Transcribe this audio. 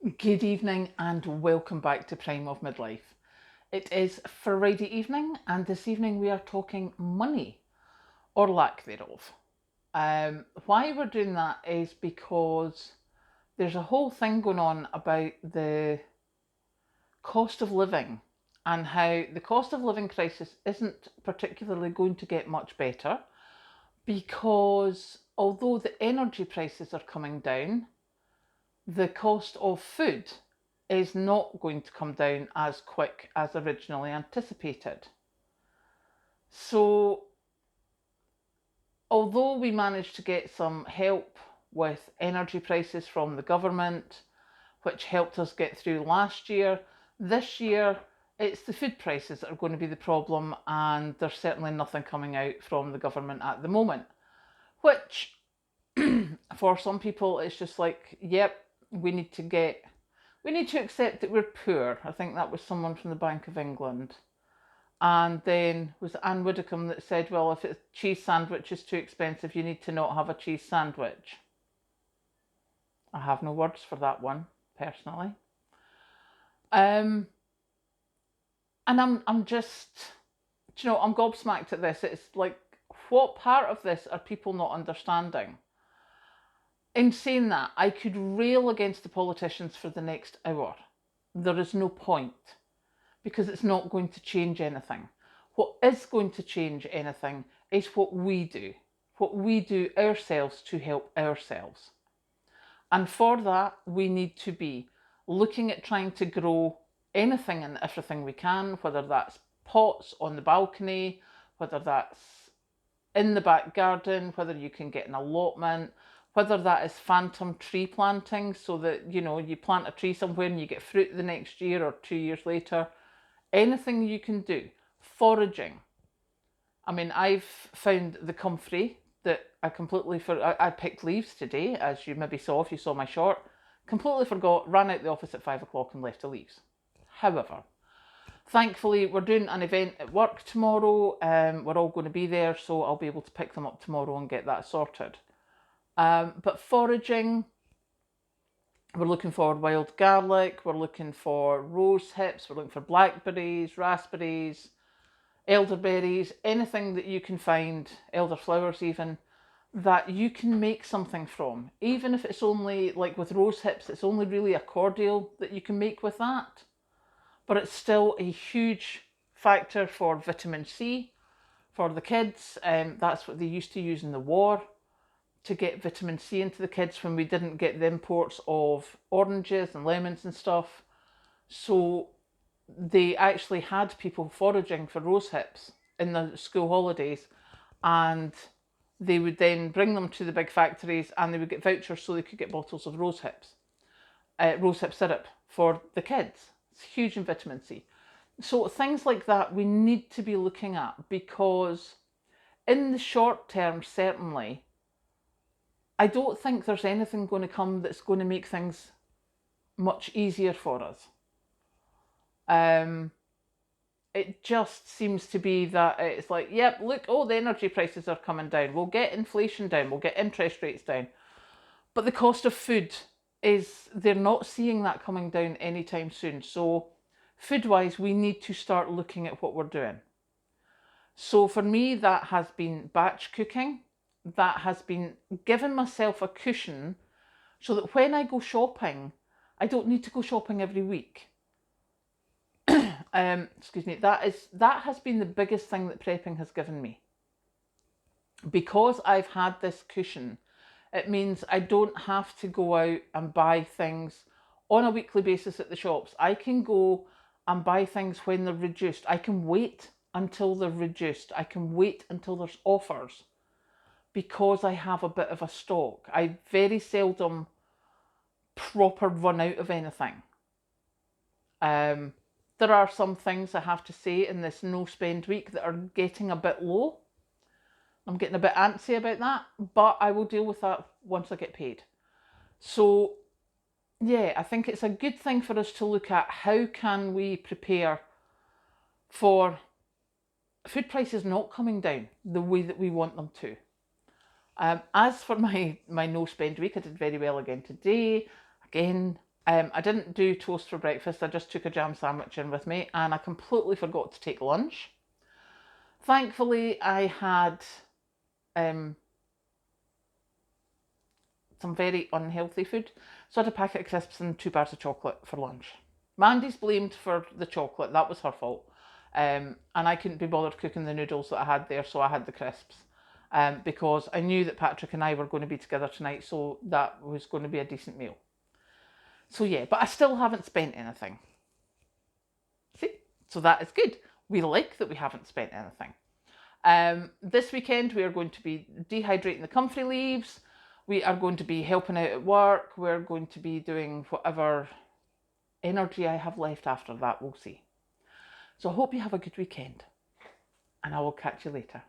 Good evening and welcome back to Prime of Midlife. It is Friday evening and this evening we are talking money or lack thereof. Why we're doing that is because there's a whole thing going on about the cost of living and how the cost of living crisis isn't particularly going to get much better because although the energy prices are coming down, the cost of food is not going to come down as quick as originally anticipated. So, although we managed to get some help with energy prices from the government, which helped us get through last year, this year it's the food prices that are going to be the problem, and there's certainly nothing coming out from the government at the moment. Which, for some people, it's just like, yep, we need to accept that we're poor. I think that was someone from the Bank of England. And then was Anne Widdecombe that said, well, if a cheese sandwich is too expensive, you need to not have a cheese sandwich. I have no words for that one, personally. And I'm just, I'm gobsmacked at this. It's like, what part of this are people not understanding? In saying that, I could rail against the politicians for the next hour. There is no point because it's not going to change anything. What is going to change anything is what we do ourselves to help ourselves. And for that, we need to be looking at trying to grow anything and everything we can, whether that's pots on the balcony, whether that's in the back garden, whether you can get an allotment, whether that is phantom tree planting so that, you plant a tree somewhere and you get fruit the next year or 2 years later. Anything you can do. Foraging. I mean, I've found the comfrey that I picked leaves today, as you maybe saw if you saw my short. Completely forgot, ran out the office at 5 o'clock and left the leaves. However, thankfully, we're doing an event at work tomorrow. We're all going to be there, so I'll be able to pick them up tomorrow and get that sorted. But foraging, we're looking for wild garlic, we're looking for rose hips, we're looking for blackberries, raspberries, elderberries, anything that you can find, elderflowers even, that you can make something from. Even if it's only, like with rose hips, it's only really a cordial that you can make with that. But it's still a huge factor for vitamin C for the kids. That's what they used to use in the war to get vitamin C into the kids when we didn't get the imports of oranges and lemons and stuff. So they actually had people foraging for rose hips in the school holidays, and they would then bring them to the big factories and they would get vouchers so they could get bottles of rose hip syrup for the kids. It's huge in vitamin C. So things like that we need to be looking at, because in the short term, certainly, I don't think there's anything going to come that's going to make things much easier for us. It just seems to be that it's like, yep, look, the energy prices are coming down. We'll get inflation down. We'll get interest rates down. But the cost of food they're not seeing that coming down anytime soon. So food-wise, we need to start looking at what we're doing. So for me, that has been batch cooking. That has been giving myself a cushion so that when I go shopping, I don't need to go shopping every week. Excuse me. That has been the biggest thing that prepping has given me. Because I've had this cushion, it means I don't have to go out and buy things on a weekly basis at the shops. I can go and buy things when they're reduced. I can wait until they're reduced. I can wait until there's offers, because I have a bit of a stock. I very seldom proper run out of anything. There are some things I have to say in this no spend week that are getting a bit low. I'm getting a bit antsy about that, but I will deal with that once I get paid. So yeah, I think it's a good thing for us to look at how can we prepare for food prices not coming down the way that we want them to. As for my no spend week, I did very well again today. Again, I didn't do toast for breakfast. I just took a jam sandwich in with me, and I completely forgot to take lunch. Thankfully, I had some very unhealthy food. So I had a packet of crisps and 2 bars of chocolate for lunch. Mandy's blamed for the chocolate. That was her fault. And I couldn't be bothered cooking the noodles that I had there, so I had the crisps. Because I knew that Patrick and I were going to be together tonight, so that was going to be a decent meal. So yeah, but I still haven't spent anything. See? So that is good. We like that we haven't spent anything. This weekend we are going to be dehydrating the comfrey leaves. We are going to be helping out at work. We're going to be doing whatever energy I have left after that, we'll see. So I hope you have a good weekend, and I will catch you later.